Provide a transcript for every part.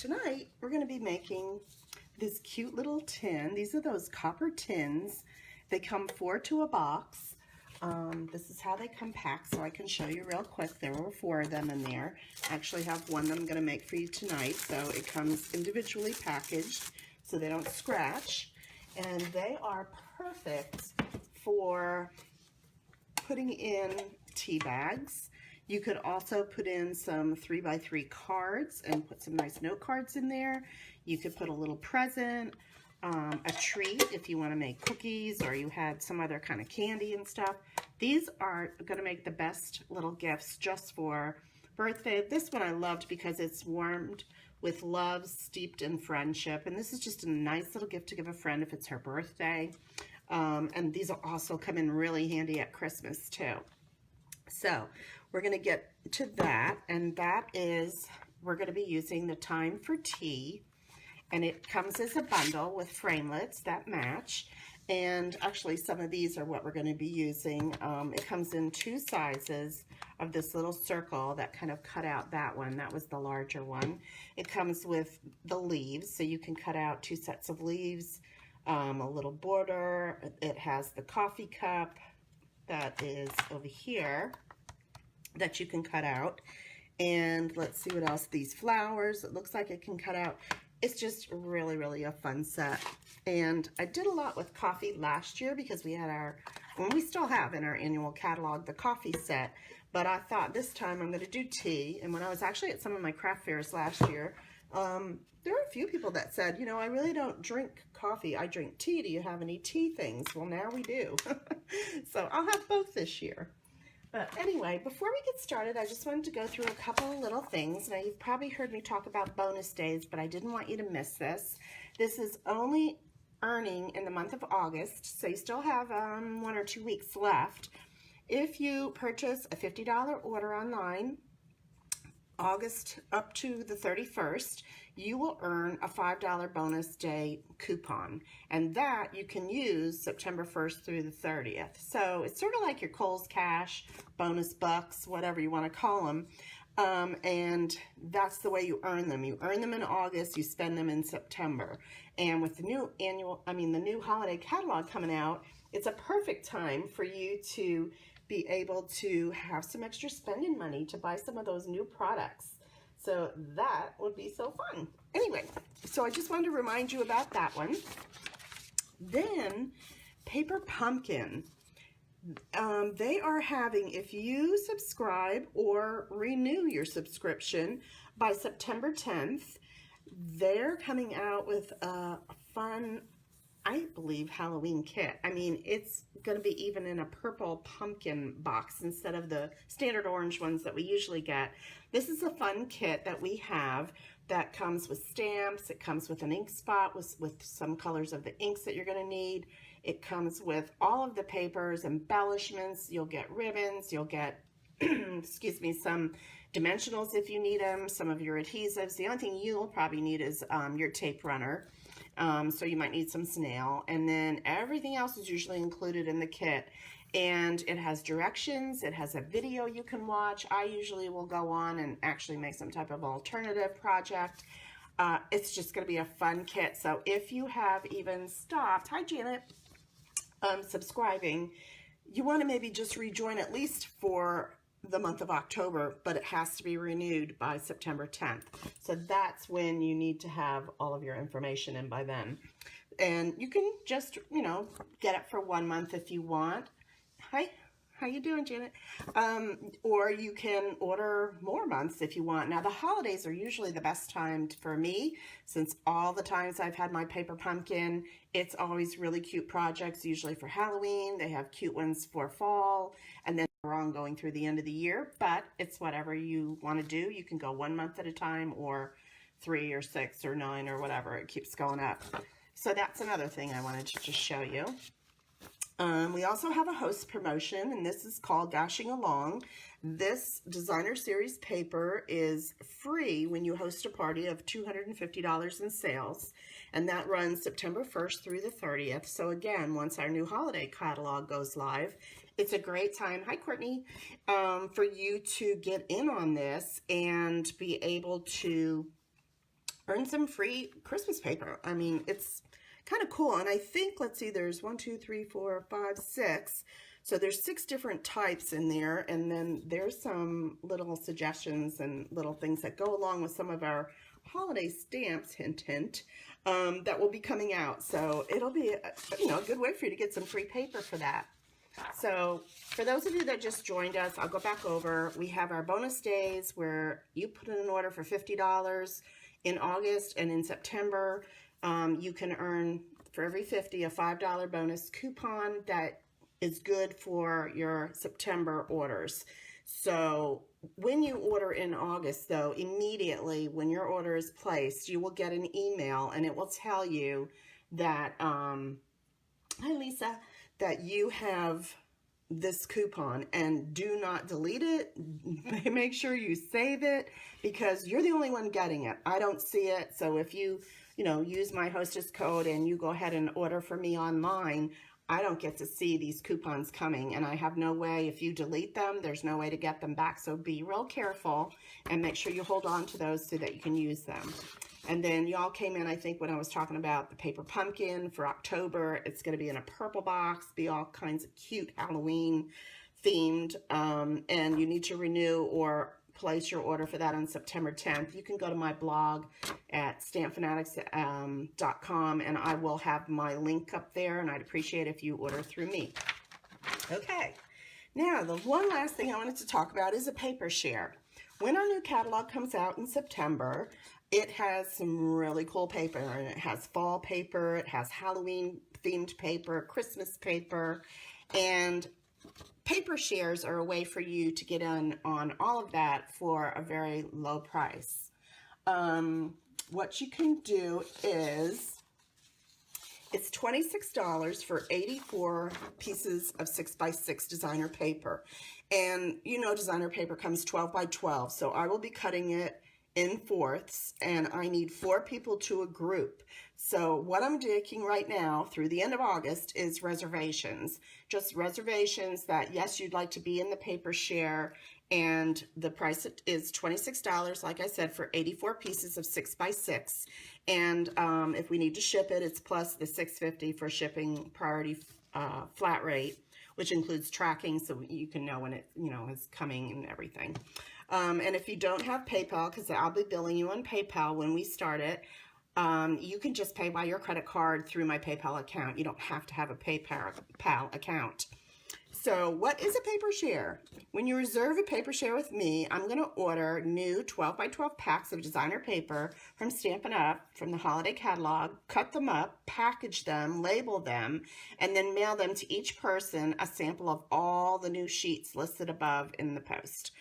tonight we're going to be making this cute little tin. These are those copper tins. They come 4 to a box. This is how they come packed, so I can show you real quick. There were 4 of them in there. I actually have one that I'm going to make for you tonight, so it comes individually packaged so they don't scratch. And they are perfect for putting in tea bags. You could also put in some 3x3 cards and put some nice note cards in there. You could put a little present, a treat if you want to make cookies or you had some other kind of candy and stuff. These are going to make the best little gifts just for birthday. This one I loved because it's warmed with love, steeped in friendship. And this is just a nice little gift to give a friend if it's her birthday. And these will also come in really handy at Christmas too. So we're going to get to that, and that is, we're going to be using the Time for Tea, and it comes as a bundle with framelits that match. And actually some of these are what we're going to be using. It comes in 2 sizes of this little circle that kind of cut out that one. That was the larger one. It comes with the leaves, so you can cut out 2 sets of leaves, a little border. It has the coffee cup that is over here that you can cut out. And let's see what else. These flowers, it looks like it can cut out. It's just really, really a fun set. And I did a lot with coffee last year because we had and we still have in our annual catalog, the coffee set. But I thought this time I'm going to do tea. And when I was actually at some of my craft fairs last year, there were a few people that said, you know, I really don't drink coffee. I drink tea. Do you have any tea things? Well, now we do. So I'll have both this year. But anyway, before we get started, I just wanted to go through a couple of little things. Now, you've probably heard me talk about bonus days, but I didn't want you to miss this. This is only earning in the month of August, so you still have 1 or 2 weeks left. If you purchase a $50 order online, August up to the 31st, you will earn a $5 bonus day coupon, and that you can use September 1st through the 30th. So it's sort of like your Kohl's Cash, bonus bucks, whatever you want to call them, and that's the way you earn them. You earn them in August, you spend them in September. And with the new the new holiday catalog coming out, it's a perfect time for you to be able to have some extra spending money to buy some of those new products. So that would be so fun. Anyway, so I just wanted to remind you about that one. Then Paper Pumpkin. They are having, if you subscribe or renew your subscription by September 10th, they're coming out with a fun, I believe, Halloween kit. I mean, it's going to be even in a purple pumpkin box instead of the standard orange ones that we usually get. This is a fun kit that we have that comes with stamps. It comes with an ink spot with some colors of the inks that you're going to need. It comes with all of the papers, embellishments. You'll get ribbons. You'll get, excuse me, some dimensionals if you need them, some of your adhesives. The only thing you'll probably need is your tape runner. So you might need some snail, and then everything else is usually included in the kit. And it has directions, it has a video you can watch. I usually will go on and actually make some type of alternative project. It's just going to be a fun kit. So if you have even stopped, hi Janet, subscribing, you want to maybe just rejoin at least for the month of October, but it has to be renewed by September 10th. So that's when you need to have all of your information in by then. And you can just, you know, get it for 1 month if you want. Hi, how you doing, Janet? Or you can order more months if you want. Now, the holidays are usually the best time for me, since all the times I've had my Paper Pumpkin, it's always really cute projects, usually for Halloween. They have cute ones for fall, and then we're on going through the end of the year, but it's whatever you want to do. You can go 1 month at a time, or 3 or 6 or 9 or whatever. It keeps going up. So that's another thing I wanted to just show you. We also have a host promotion, and this is called Dashing Along. This designer series paper is free when you host a party of $250 in sales, and that runs September 1st through the 30th. So again, once our new holiday catalog goes live, it's a great time, hi Courtney, for you to get in on this and be able to earn some free Christmas paper. I mean, it's kind of cool. And I think, let's see, there's 1, 2, 3, 4, 5, 6. So there's 6 different types in there. And then there's some little suggestions and little things that go along with some of our holiday stamps, hint, hint, that will be coming out. So it'll be, a good way for you to get some free paper for that. So for those of you that just joined us, I'll go back over. We have our bonus days where you put in an order for $50 in August, and in September, you can earn for every $50 a $5 bonus coupon that is good for your September orders. So when you order in August, though, immediately when your order is placed, you will get an email and it will tell you that, hi Lisa, that you have this coupon, and do not delete it. Make sure you save it because you're the only one getting it. I don't see it. So if you use my hostess code and you go ahead and order for me online, I don't get to see these coupons coming, and I have no way, if you delete them, there's no way to get them back. So be real careful and make sure you hold on to those so that you can use them. And then y'all came in, I think, when I was talking about the paper pumpkin for October. It's going to be in a purple box, be all kinds of cute Halloween themed, and you need to renew or place your order for that on September 10th. You can go to my blog at StampFUNatics.com, and I will have my link up there, and I'd appreciate if you order through me. Okay, now the one last thing I wanted to talk about is a paper share. When our new catalog comes out in September, it has some really cool paper, and it has fall paper, it has Halloween themed paper, Christmas paper, and paper shares are a way for you to get in on all of that for a very low price. What you can do is, it's $26 for 84 pieces of 6x6 designer paper. And designer paper comes 12 by 12, so I will be cutting it in fourths, and I need 4 people to a group. So what I'm taking right now through the end of August is reservations. Just reservations that, yes, you'd like to be in the paper share, and the price is $26, like I said, for 84 pieces of 6x6. And if we need to ship it, it's plus the $6.50 for shipping priority flat rate, which includes tracking so you can know when it is coming and everything. And if you don't have PayPal, because I'll be billing you on PayPal when we start it, you can just pay by your credit card through my PayPal account. You don't have to have a PayPal account. So what is a paper share? When you reserve a paper share with me, I'm going to order new 12 by 12 packs of designer paper from Stampin UP from the holiday catalog, cut them up, package them, label them, and then mail them to each person a sample of all the new sheets listed above in the post.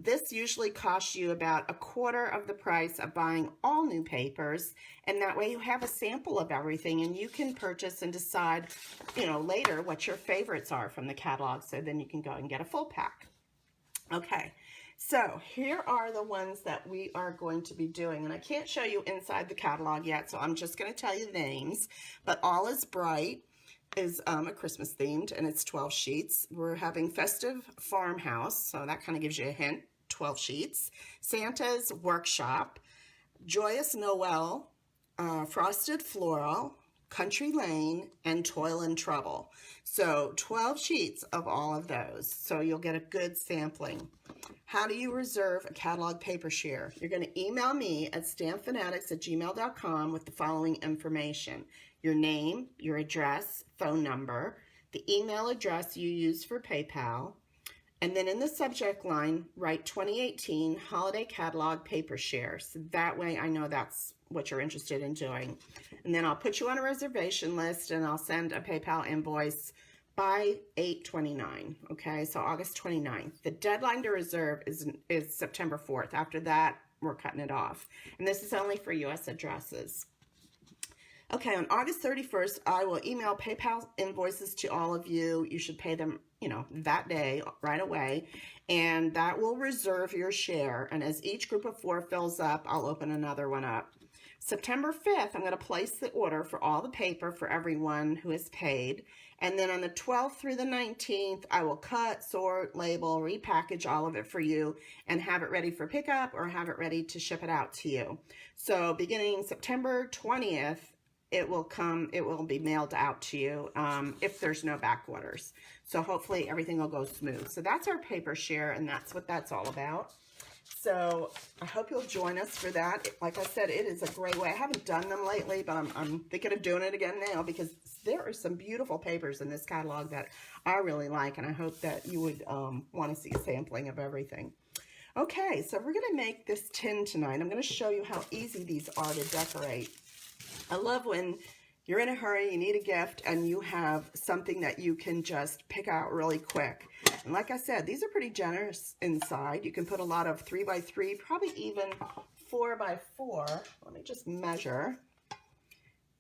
This usually costs you about 1/4 of the price of buying all new papers, and that way you have a sample of everything and you can purchase and decide, later what your favorites are from the catalog, so then you can go and get a full pack. Okay, so here are the ones that we are going to be doing, and I can't show you inside the catalog yet, so I'm just going to tell you the names, but All Is Bright is a Christmas themed, and it's 12 sheets. We're having Festive Farmhouse, so that kind of gives you a hint, 12 sheets. Santa's Workshop, Joyous Noel, Frosted Floral, Country Lane, and Toil and Trouble. So 12 sheets of all of those, so you'll get a good sampling. How do you reserve a catalog paper share? You're going to email me at stampfanatics@gmail.com with the following information: your name, your address, phone number, the email address you use for PayPal, and then in the subject line, write 2018 Holiday Catalog Paper Share. So that way I know that's what you're interested in doing. And then I'll put you on a reservation list, and I'll send a PayPal invoice by 8/29, okay? So August 29th. The deadline to reserve is September 4th. After that, we're cutting it off. And this is only for U.S. addresses. Okay, on August 31st, I will email PayPal invoices to all of you. You should pay them, that day, right away. And that will reserve your share. And as each group of 4 fills up, I'll open another one up. September 5th, I'm going to place the order for all the paper for everyone who has paid. And then on the 12th through the 19th, I will cut, sort, label, repackage all of it for you and have it ready for pickup or have it ready to ship it out to you. So beginning September 20th, it will be mailed out to you if there's no back orders. So hopefully everything will go smooth. So that's our paper share, and that's what that's all about. So I hope you'll join us for that. Like I said, it is a great way. I haven't done them lately, but I'm thinking of doing it again now because there are some beautiful papers in this catalog that I really like, and I hope that you would want to see a sampling of everything. Okay, so we're going to make this tin tonight. I'm going to show you how easy these are to decorate. I love when you're in a hurry, you need a gift, and you have something that you can just pick out really quick. And like I said, these are pretty generous inside. You can put a lot of 3x3, probably even 4x4. Let me just measure.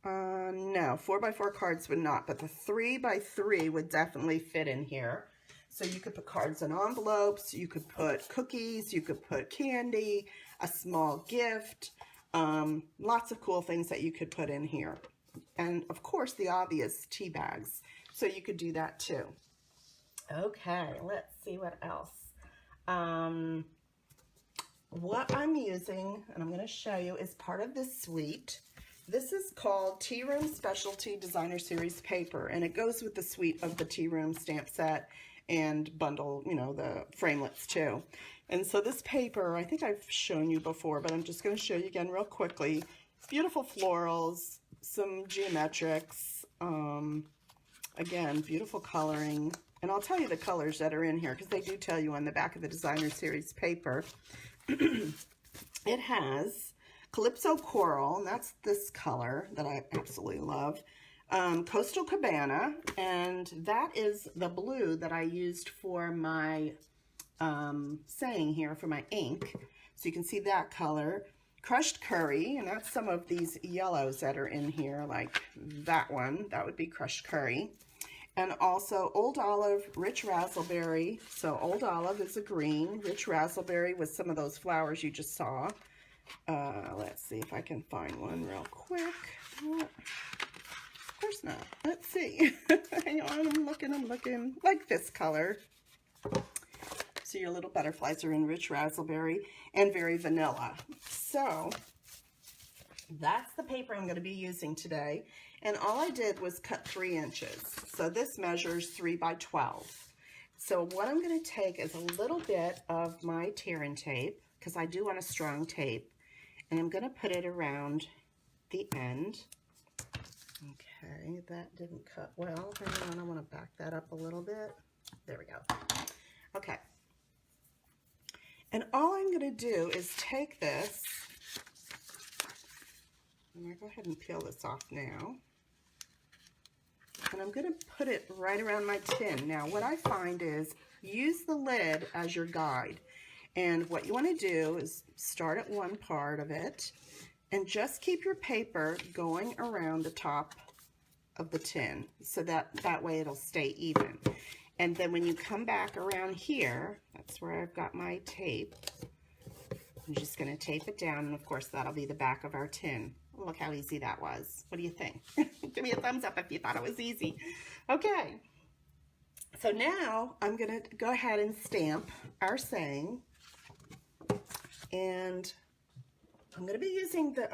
No, 4x4 cards would not, but the 3x3 would definitely fit in here. So you could put cards in envelopes, you could put cookies, you could put candy, a small gift, lots of cool things that you could put in here. And of course the obvious tea bags. So you could do that too. Okay, let's see what else. What I'm using, and I'm going to show you, is part of this suite. This is called Tea Room Specialty Designer Series paper, and it goes with the suite of the Tea Room stamp set and bundle, you know, the framelits too. And so this paper, I think I've shown you before, but I'm just going to show you again real quickly. Beautiful florals, some geometrics, again, beautiful coloring. And I'll tell you the colors that are in here because they do tell you on the back of the Designer Series paper. It has Calypso Coral, and that's this color that I absolutely love. Coastal Cabana, and that is the blue that I used for my saying here for my ink. So you can see that color. Crushed Curry, and that's some of these yellows that are in here, like that one. That would be Crushed Curry. And also Old Olive, Rich Razzleberry. So Old Olive is a green. Rich Razzleberry with some of those flowers you just saw. Let's see if I can find one real quick. Of course not. Let's see. Hang on, I'm looking. Like this color. So your little butterflies are in Rich Razzleberry and very vanilla. So that's the paper I'm going to be using today. And all I did was cut 3 inches. So this measures 3x12. So what I'm going to take is a little bit of my tearing tape, because I do want a strong tape, and I'm going to put it around the end. Okay, that didn't cut well. Hang on, I want to back that up a little bit. There we go. Okay. And all I'm going to do is take this, I'm going to go ahead and peel this off now, and I'm going to put it right around my tin. Now, what I find is use the lid as your guide, and what you want to do is start at one part of it, and just keep your paper going around the top of the tin, so that way it'll stay even. And then when you come back around here, that's where I've got my tape. I'm just going to tape it down, and of course that'll be the back of our tin. Look how easy that was. What do you think? Give me a thumbs up if you thought it was easy. Okay, so now I'm going to go ahead and stamp our saying, and I'm going to be using the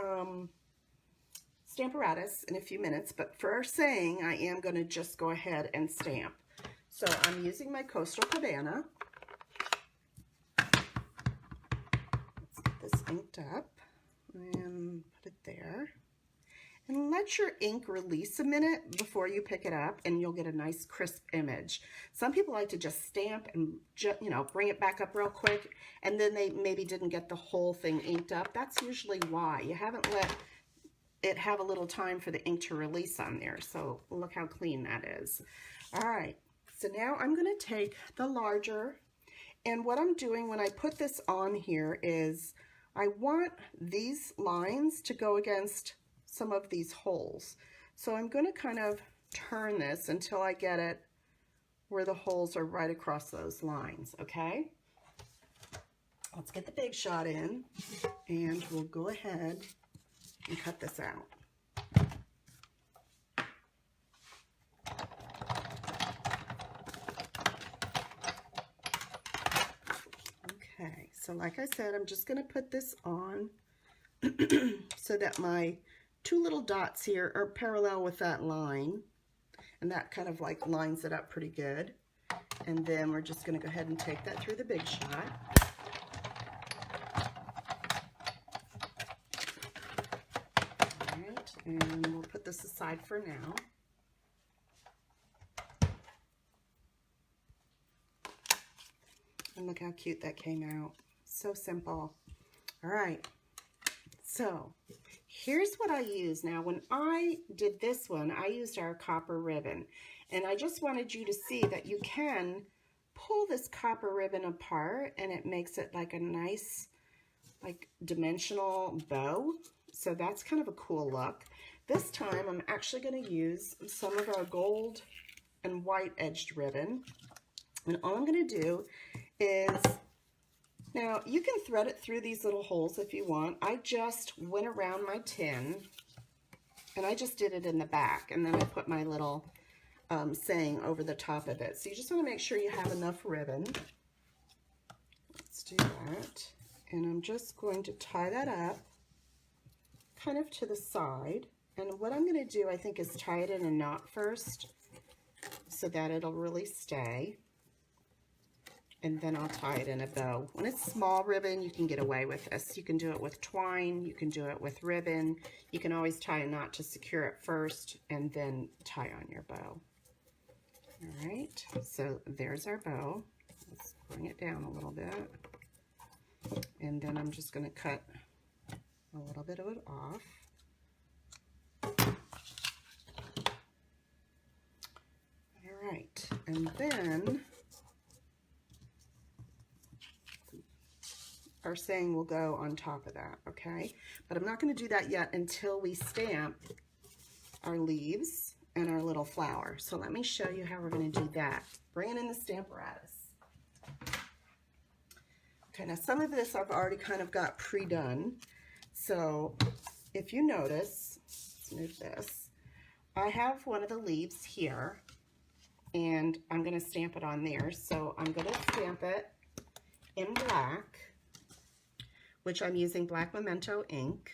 StampFUNatics in a few minutes, but for our saying, I am going to just go ahead and stamp. So I'm using my Coastal Cabana. Let's get this inked up and put it there. And let your ink release a minute before you pick it up, and you'll get a nice crisp image. Some people like to just stamp and bring it back up real quick, and then they maybe didn't get the whole thing inked up. That's usually why. You haven't let it have a little time for the ink to release on there. So look how clean that is. All right. So now I'm going to take the larger, and what I'm doing when I put this on here is I want these lines to go against some of these holes. So I'm going to kind of turn this until I get it where the holes are right across those lines, okay? Let's get the big shot in, and we'll go ahead and cut this out. So like I said, I'm just going to put this on so that my two little dots here are parallel with that line, and that kind of like lines it up pretty good. And then we're just going to go ahead and take that through the Big Shot. All right, and we'll put this aside for now. And look how cute that came out. So simple. All right, so here's what I use. Now, when I did this one, I used our copper ribbon. And I just wanted you to see that you can pull this copper ribbon apart and it makes it like a nice, like dimensional bow. So that's kind of a cool look. This time I'm actually going to use some of our gold and white edged ribbon. And all I'm going to do is, now you can thread it through these little holes if you want. I just went around my tin and I just did it in the back, and then I put my little saying over the top of it. So you just want to make sure you have enough ribbon. Let's do that. And I'm just going to tie that up kind of to the side. And what I'm going to do, I think, is tie it in a knot first so that it'll really stay. And then I'll tie it in a bow. When it's small ribbon, you can get away with this. You can do it with twine, you can do it with ribbon. You can always tie a knot to secure it first and then tie on your bow. All right, so there's our bow. Let's bring it down a little bit. And then I'm just going to cut a little bit of it off. All right, and then our saying will go on top of that, okay? But I'm not going to do that yet until we stamp our leaves and our little flower. So let me show you how we're going to do that. Bringing in the StampFUnaticcs. Okay, now some of this I've already kind of got pre-done. So if you notice, let's move this. I have one of the leaves here, and I'm going to stamp it on there. So I'm going to stamp it in black, which I'm using black Memento ink.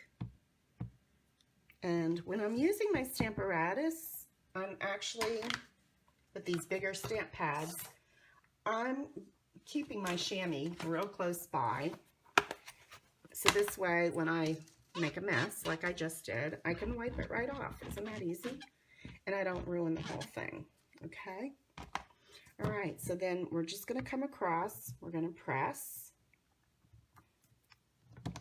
And when I'm using my StampFUnaticcs, I'm actually, with these bigger stamp pads, I'm keeping my chamois real close by. So this way, when I make a mess, like I just did, I can wipe it right off. Isn't that easy? And I don't ruin the whole thing, okay? All right, so then we're just gonna come across, we're gonna press.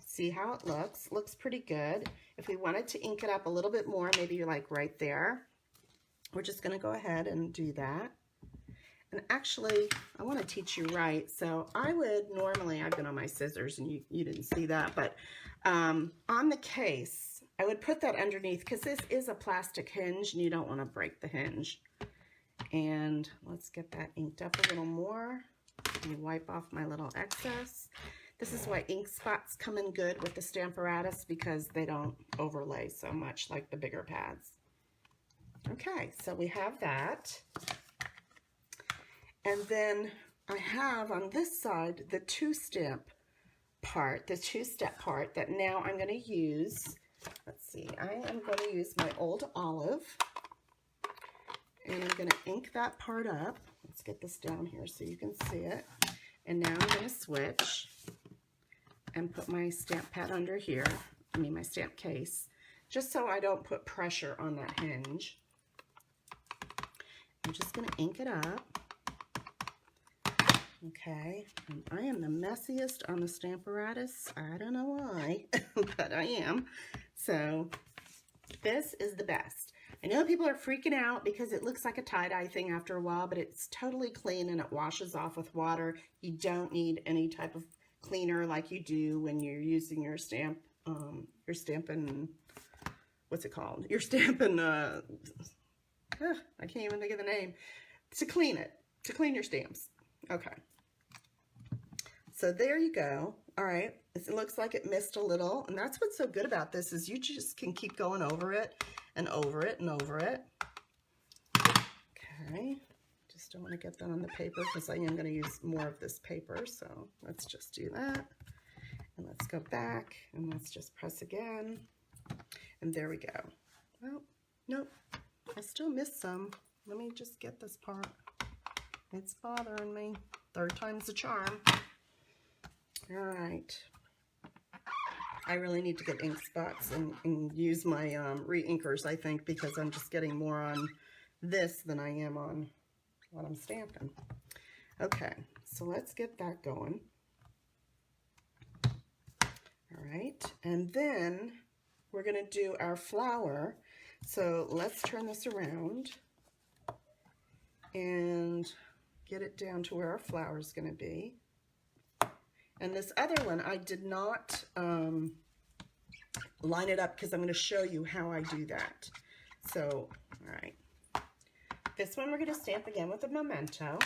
See how it looks? Looks pretty good. If we wanted to ink it up a little bit more, maybe you're like right there, we're just going to go ahead and do that. And actually, I want to teach you right. So I would normally, I've been on my scissors and you didn't see that, but on the case, I would put that underneath because this is a plastic hinge and you don't want to break the hinge. And let's get that inked up a little more. Let me wipe off my little excess. This is why ink spots come in good with the StampFUnaticcs, because they don't overlay so much like the bigger pads. Okay, so we have that. And then I have on this side the two-step part that now I'm going to use. Let's see, I am going to use my old olive, and I'm going to ink that part up. Let's get this down here so you can see it. And now I'm going to switch and put my stamp pad under here, my stamp case, just so I don't put pressure on that hinge. I'm just going to ink it up. Okay, and I am the messiest on the StampFUnaticcs. I don't know why, but I am. So this is the best. I know people are freaking out because it looks like a tie-dye thing after a while, but it's totally clean and it washes off with water. You don't need any type of cleaner like you do when you're using your stamp, you're stamping, what's it called? You're stamping, I can't even think of the name, to clean it, to clean your stamps. Okay. So there you go. All right. It looks like it missed a little, and that's what's so good about this is you just can keep going over it and over it and over it. Okay. Just Still want to get that on the paper because I am going to use more of this paper. So let's just do that. And let's go back and let's just press again. And there we go. Well, nope, I still missed some. Let me just get this part. It's bothering me. Third time's the charm. All right. I really need to get ink spots and use my re-inkers, I think, because I'm just getting more on this than I am on what I'm stamping. Okay, so let's get that going. All right, and then we're going to do our flower. So let's turn this around and get it down to where our flower is going to be. And this other one, I did not line it up because I'm going to show you how I do that. So, all right. This one we're going to stamp again with a memento.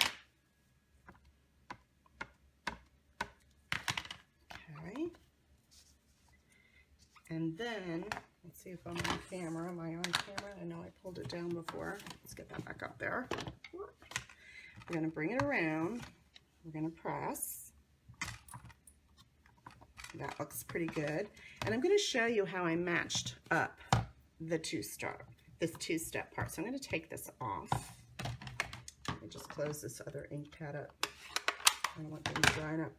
Okay. And then, let's see if I'm on camera. Am I on camera? I know I pulled it down before. Let's get that back up there. We're going to bring it around. We're going to press. That looks pretty good. And I'm going to show you how I matched up the this two-step part. So I'm going to take this off. Let me just close this other ink pad up. I don't want things drying up.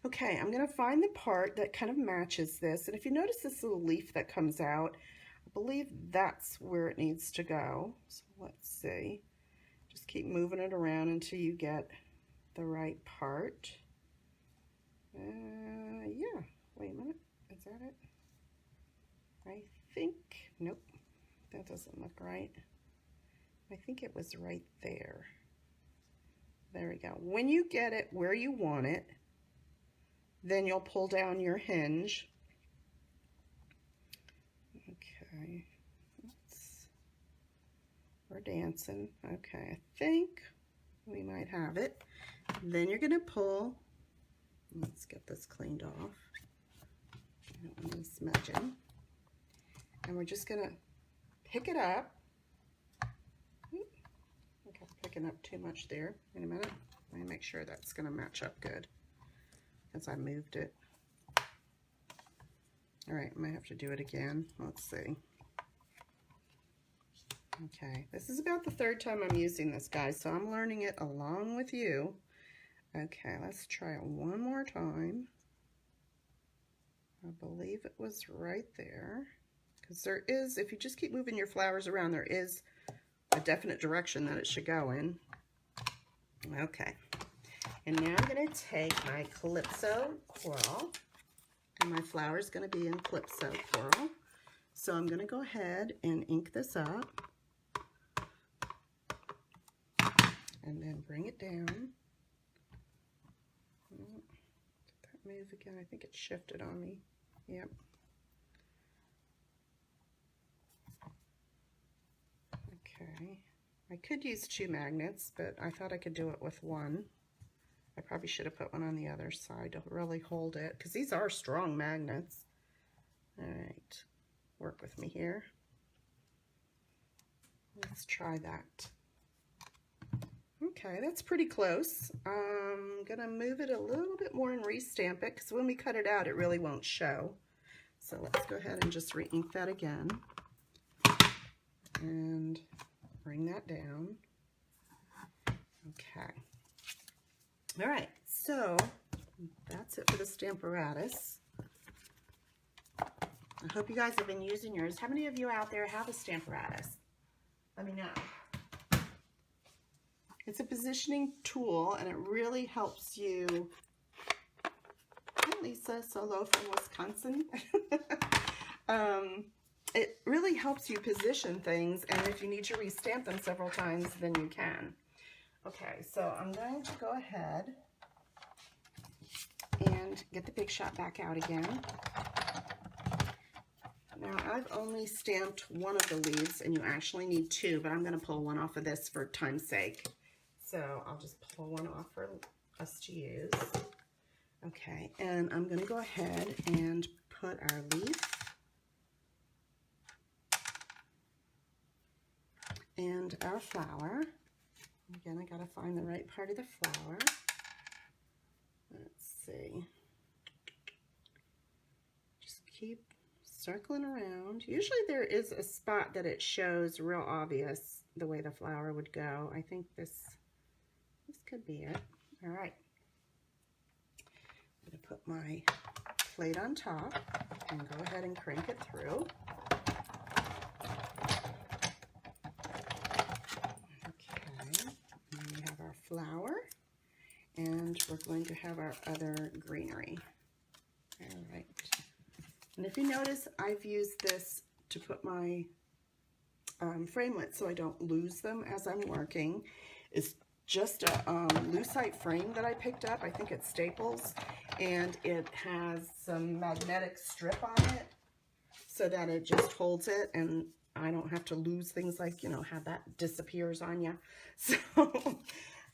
Okay, I'm going to find the part that kind of matches this. And if you notice this little leaf that comes out, I believe that's where it needs to go. So let's see. Just keep moving it around until you get the right part. Yeah. Wait a minute. Is that it? I think, nope, that doesn't look right. I think it was right there. There we go. When you get it where you want it, then you'll pull down your hinge. Okay. We're dancing. Okay, I think we might have it. Then you're going to pull. Let's get this cleaned off. I don't want any smudging. And we're just going to pick it up. I think I'm picking up too much there. In a minute. Let me make sure that's going to match up good as I moved it. All right, I might have to do it again. Let's see. Okay, this is about the third time I'm using this, guys, so I'm learning it along with you. Okay, let's try it one more time. I believe it was right there. Because there is, if you just keep moving your flowers around, there is a definite direction that it should go in. Okay. And now I'm going to take my Calypso Coral. And my flower is going to be in Calypso Coral. So I'm going to go ahead and ink this up. And then bring it down. Did that move again? I think it shifted on me. Yep. Okay. I could use 2 magnets, but I thought I could do it with 1. I probably should have put one on the other side to really hold it, because these are strong magnets. All right. Work with me here. Let's try that. Okay, that's pretty close. I'm gonna move it a little bit more and restamp it, because when we cut it out, it really won't show. So let's go ahead and just re-ink that again. And bring that down. Okay. All right, so that's it for the StampFUnatic's. I hope you guys have been using yours. How many of you out there have a StampFUnatic's? Let me know. It's a positioning tool, and it really helps you. Hi, Lisa Solo from Wisconsin. It really helps you position things, and if you need to restamp them several times, then you can. Okay, so I'm going to go ahead and get the Big Shot back out again. Now, I've only stamped one of the leaves, and you actually need 2, but I'm going to pull one off of this for time's sake. So I'll just pull one off for us to use. Okay, and I'm going to go ahead and put our leaf and our flower Again, I gotta find the right part of the flower. Let's see. Just keep circling around. Usually there is a spot that it shows real obvious the way the flower would go. I think this could be it. All right. I'm gonna put my plate on top and go ahead and crank it through. Okay, and we have our flower, and we're going to have our other greenery. All right. And if you notice, I've used this to put my framelits so I don't lose them as I'm working. It's just a lucite frame that I picked up. I think it's Staples, and it has some magnetic strip on it so that it just holds it, and I don't have to lose things like, you know, how that disappears on you. So,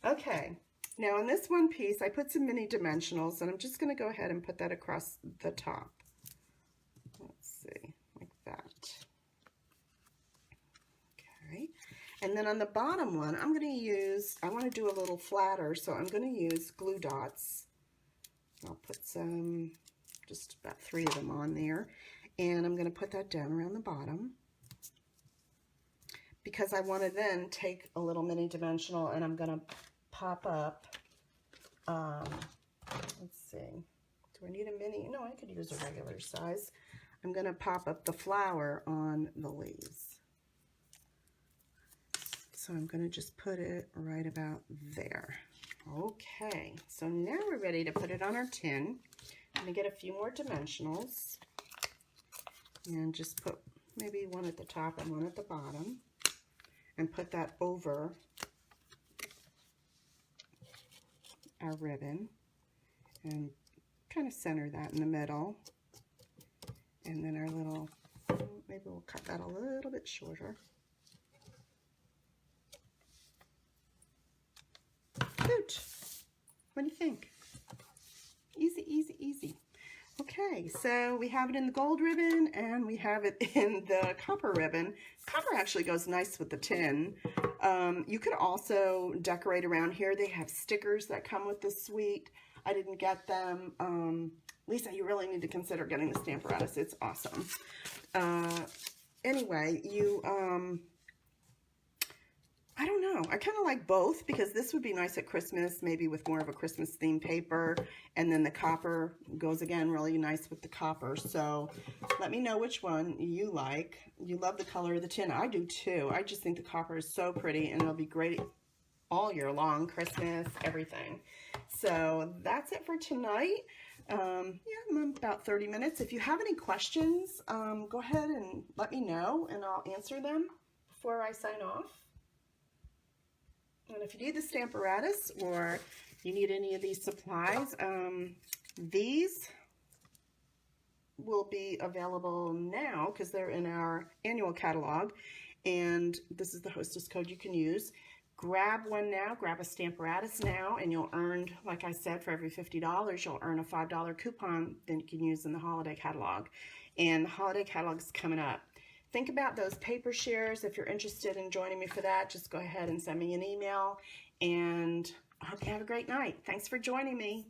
okay. Now in this one piece, I put some mini dimensionals, and I'm just going to go ahead and put that across the top. Let's see, like that. Okay. And then on the bottom one, I'm going to use, I want to do a little flatter, so I'm going to use glue dots. I'll put some, just about 3 of them on there. And I'm going to put that down around the bottom, because I want to then take a little mini dimensional and I'm going to pop up, let's see, do I need a mini? No, I could use a regular size. I'm going to pop up the flower on the leaves. So I'm going to just put it right about there. Okay, so now we're ready to put it on our tin. I'm going to get a few more dimensionals and just put maybe one at the top and one at the bottom, and put that over our ribbon and kind of center that in the middle. And then our little, maybe we'll cut that a little bit shorter. Good. What do you think? Easy, easy, easy. Okay, so we have it in the gold ribbon and we have it in the copper ribbon. Copper actually goes nice with the tin. You could also decorate around here. They have stickers that come with this suite. I didn't get them. Lisa, you really need to consider getting the StampFUNatics. It's awesome. Anyway, you, I don't know. I kind of like both, because this would be nice at Christmas, maybe with more of a Christmas themed paper. And then the copper goes again really nice with the copper. So let me know which one you like. You love the color of the tin. I do too. I just think the copper is so pretty, and it'll be great all year long, Christmas, everything. So that's it for tonight. Yeah, I'm about 30 minutes. If you have any questions, go ahead and let me know, and I'll answer them before I sign off. And if you need the StampFUNatics, or you need any of these supplies, these will be available now because they're in our annual catalog, and this is the hostess code you can use. Grab one now, grab a StampFUNatics now, and you'll earn, like I said, for every $50, you'll earn a $5 coupon that you can use in the holiday catalog. And the holiday catalog is coming up. Think about those paper shares. If you're interested in joining me for that, just go ahead and send me an email. And I hope you have a great night. Thanks for joining me.